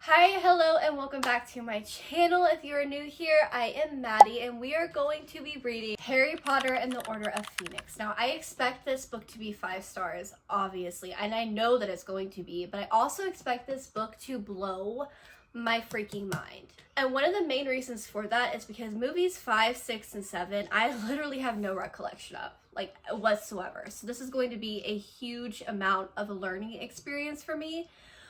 Hi, hello, and welcome back to my channel. If you are new here, I am Maddie, and we are going to be reading Harry Potter and the Order of Phoenix. Now, I expect this book to be 5 stars, obviously, and I know that it's going to be, but I also expect this book to blow my freaking mind. And one of the main reasons for that is because movies 5, 6, and 7, I literally have no recollection of, like, whatsoever. So this is going to be a huge amount of a learning experience for me,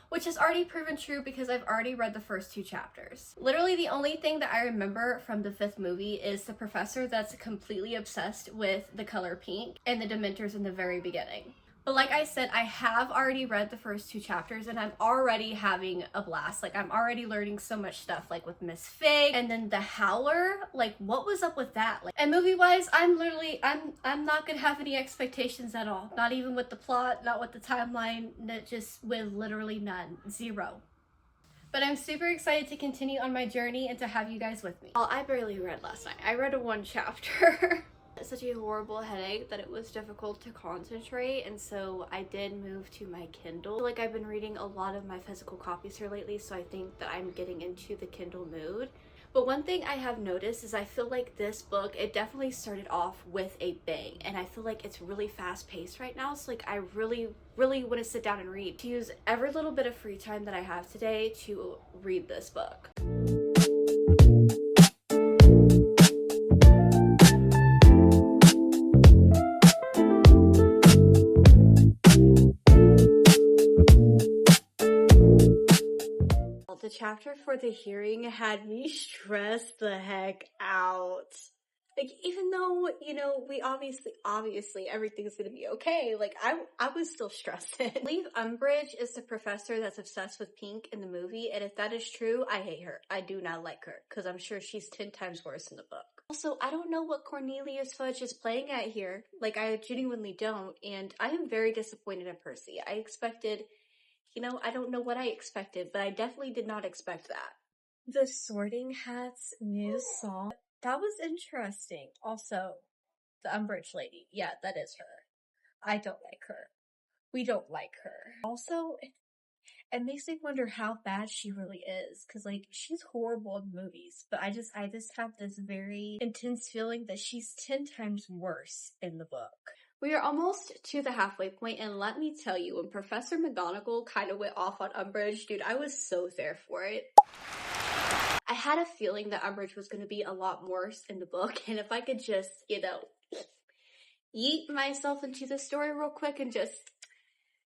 which has already proven true because I've already read the first 2 chapters. Literally the only thing that I remember from the 5th movie is the professor that's completely obsessed with the color pink and the Dementors in the very beginning. But like I said, I have already read the first 2 chapters and I'm already having a blast. Like, I'm already learning so much stuff, like with Miss Fig and then the Howler. Like, what was up with that? Like, and movie-wise, I'm not gonna have any expectations at all. Not even with the plot, not with the timeline, just with literally none. Zero. But I'm super excited to continue on my journey and to have you guys with me. Well, I barely read last night. I read 1 chapter. Such a horrible headache that it was difficult to concentrate, and so I did move to my Kindle. Like, I've been reading a lot of my physical copies here lately, so I think that I'm getting into the Kindle mood. But one thing I have noticed is I feel like this book, it definitely started off with a bang, and I feel like it's really fast paced right now. So like, I really want to sit down and read, to use every little bit of free time that I have today to read this book. The chapter for the hearing had me stressed the heck out. Like, even though, you know, we obviously everything's gonna be okay, like, I was still stressed. I believe Umbridge is the professor that's obsessed with pink in the movie, and if that is true, I hate her. I do not like her, because I'm sure she's 10 times worse in the book. Also, I don't know what Cornelius Fudge is playing at here. Like, I genuinely don't, and I am very disappointed in Percy. I expected... You know, I don't know what I expected, but I definitely did not expect that. The Sorting Hat's new song, that was interesting. Also, the Umbridge lady, yeah, that is her. I don't like her. We don't like her. Also, it makes me wonder how bad she really is, because like, she's horrible in movies, but I just have this very intense feeling that she's 10 times worse in the book. We are almost to the halfway point, and let me tell you, when Professor McGonagall kind of went off on Umbridge, dude, I was so there for it. I had a feeling that Umbridge was going to be a lot worse in the book, and if I could just, you know, yeet myself into the story real quick and just...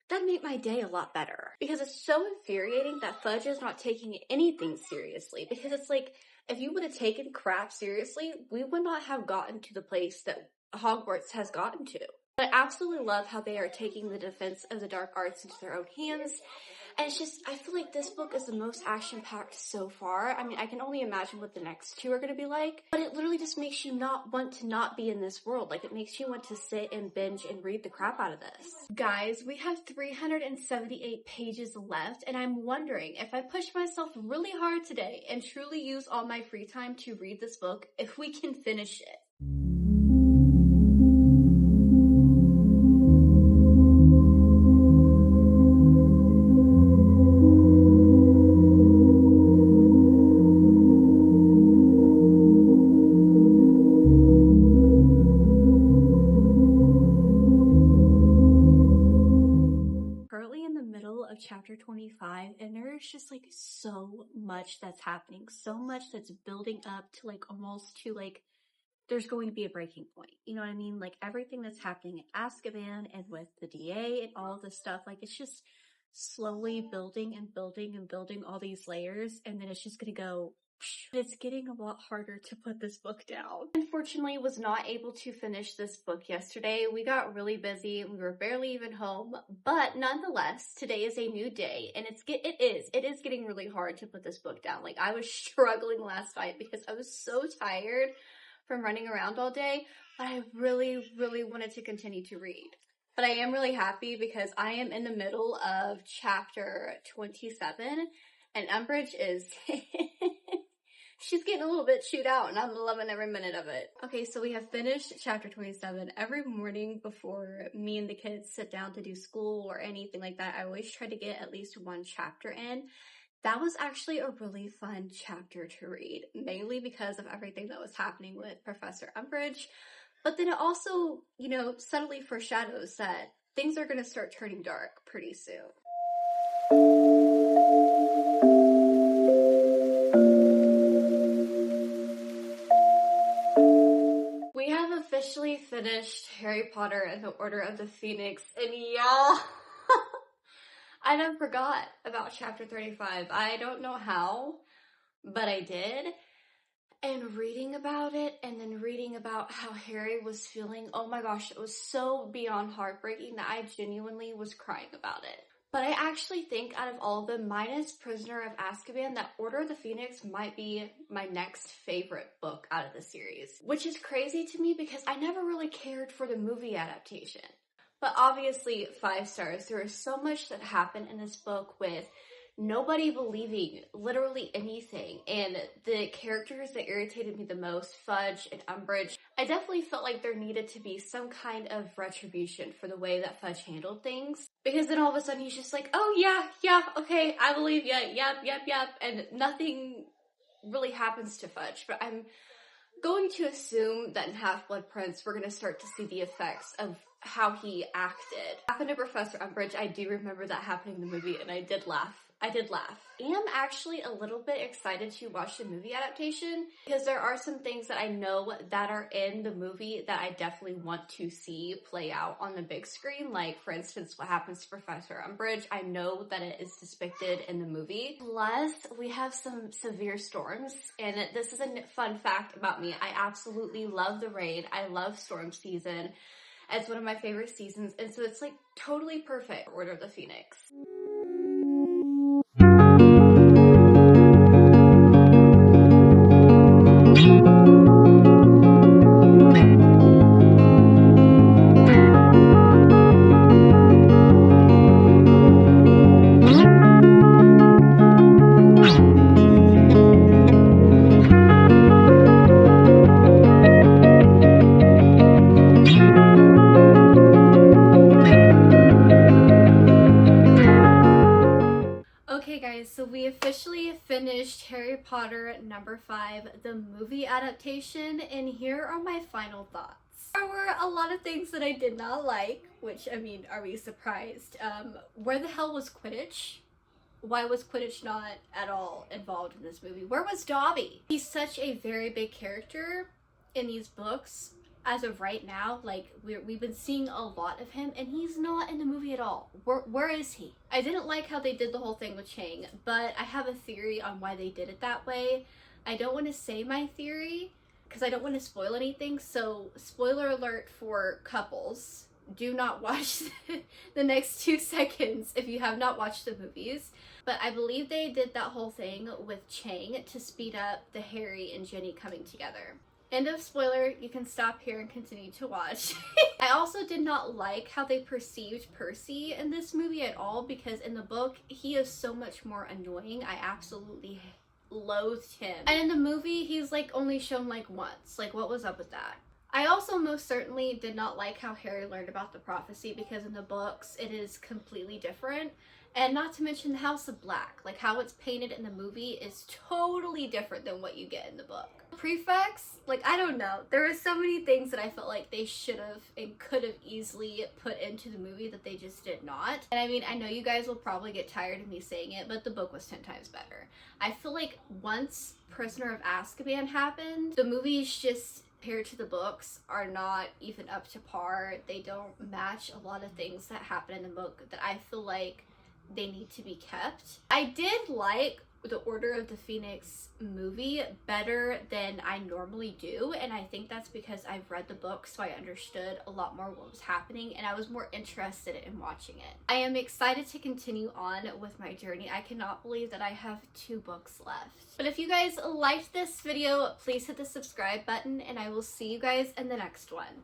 that'd make my day a lot better. Because it's so infuriating that Fudge is not taking anything seriously. Because it's like, if you would have taken crap seriously, we would not have gotten to the place that Hogwarts has gotten to. But I absolutely love how they are taking the defense of the dark arts into their own hands. And it's just, I feel like this book is the most action-packed so far. I mean, I can only imagine what the next 2 are going to be like. But it literally just makes you not want to not be in this world. Like, it makes you want to sit and binge and read the crap out of this. Guys, we have 378 pages left, and I'm wondering if I push myself really hard today and truly use all my free time to read this book, if we can finish it. Chapter 25, and there's just like so much that's happening, so much that's building up to like almost to like there's going to be a breaking point. You know what I mean? Like, everything that's happening at Azkaban and with the DA and all this stuff, like, it's just slowly building and building and building all these layers, and then it's just gonna go... It's getting a lot harder to put this book down. Unfortunately, was not able to finish this book yesterday. We got really busy. We were barely even home, but nonetheless, today is a new day, and it is getting really hard to put this book down. Like, I was struggling last night because I was so tired from running around all day, but I really wanted to continue to read. But I am really happy because I am in the middle of chapter 27, and Umbridge is... she's getting a little bit chewed out, and I'm loving every minute of it. Okay, so we have finished chapter 27. Every morning before me and the kids sit down to do school or anything like that, I always try to get at least 1 chapter in. That was actually a really fun chapter to read, mainly because of everything that was happening with Professor Umbridge. But then it also, you know, subtly foreshadows that things are going to start turning dark pretty soon. We have officially finished Harry Potter and the Order of the Phoenix, and y'all, I done forgot about chapter 35. I don't know how, but I did. And reading about it, and then reading about how Harry was feeling, oh my gosh, it was so beyond heartbreaking that I genuinely was crying about it. But I actually think out of all of them, minus Prisoner of Azkaban, that Order of the Phoenix might be my next favorite book out of the series. Which is crazy to me because I never really cared for the movie adaptation. But obviously, 5 stars. There is so much that happened in this book with nobody believing literally anything, and the characters that irritated me the most, Fudge and Umbridge, I definitely felt like there needed to be some kind of retribution for the way that Fudge handled things, because then all of a sudden he's just like, oh yeah, okay, I believe ya, yep, and nothing really happens to Fudge. But I'm going to assume that in Half-Blood Prince we're going to start to see the effects of how he acted. Happened to Professor Umbridge, I do remember that happening in the movie, and I did laugh. I am actually a little bit excited to watch the movie adaptation because there are some things that I know that are in the movie that I definitely want to see play out on the big screen. Like, for instance, what happens to Professor Umbridge. I know that it is depicted in the movie. Plus, we have some severe storms, and this is a fun fact about me. I absolutely love the rain. I love storm season. It's one of my favorite seasons, and so it's like totally perfect for Order of the Phoenix. Okay guys, so we officially finished Harry Potter number 5, the movie adaptation, and here are my final thoughts. There were a lot of things that I did not like, which, I mean, are we surprised? Where the hell was Quidditch? Why was Quidditch not at all involved in this movie? Where was Dobby? He's such a very big character in these books. As of right now, like, we've been seeing a lot of him, and he's not in the movie at all. Where is he? I didn't like how they did the whole thing with Chang, but I have a theory on why they did it that way. I don't want to say my theory, because I don't want to spoil anything, so spoiler alert for couples. Do not watch the next 2 seconds if you have not watched the movies. But I believe they did that whole thing with Chang to speed up the Harry and Ginny coming together. End of spoiler, you can stop here and continue to watch. I also did not like how they perceived Percy in this movie at all, because in the book, he is so much more annoying. I absolutely loathed him. And in the movie, he's like only shown like once. Like, what was up with that? I also most certainly did not like how Harry learned about the prophecy, because in the books, it is completely different. And not to mention the House of Black, like how it's painted in the movie is totally different than what you get in the book. Prefects, like, I don't know. There are so many things that I felt like they should have and could have easily put into the movie that they just did not. And I mean, I know you guys will probably get tired of me saying it, but the book was 10 times better. I feel like once Prisoner of Azkaban happened, the movies just, compared to the books, are not even up to par. They don't match a lot of things that happen in the book that I feel like they need to be kept. I did like the Order of the Phoenix movie better than I normally do, and I think that's because I've read the book, so I understood a lot more what was happening, and I was more interested in watching it. I am excited to continue on with my journey. I cannot believe that I have 2 books left. But if you guys liked this video, please hit the subscribe button, and I will see you guys in the next one.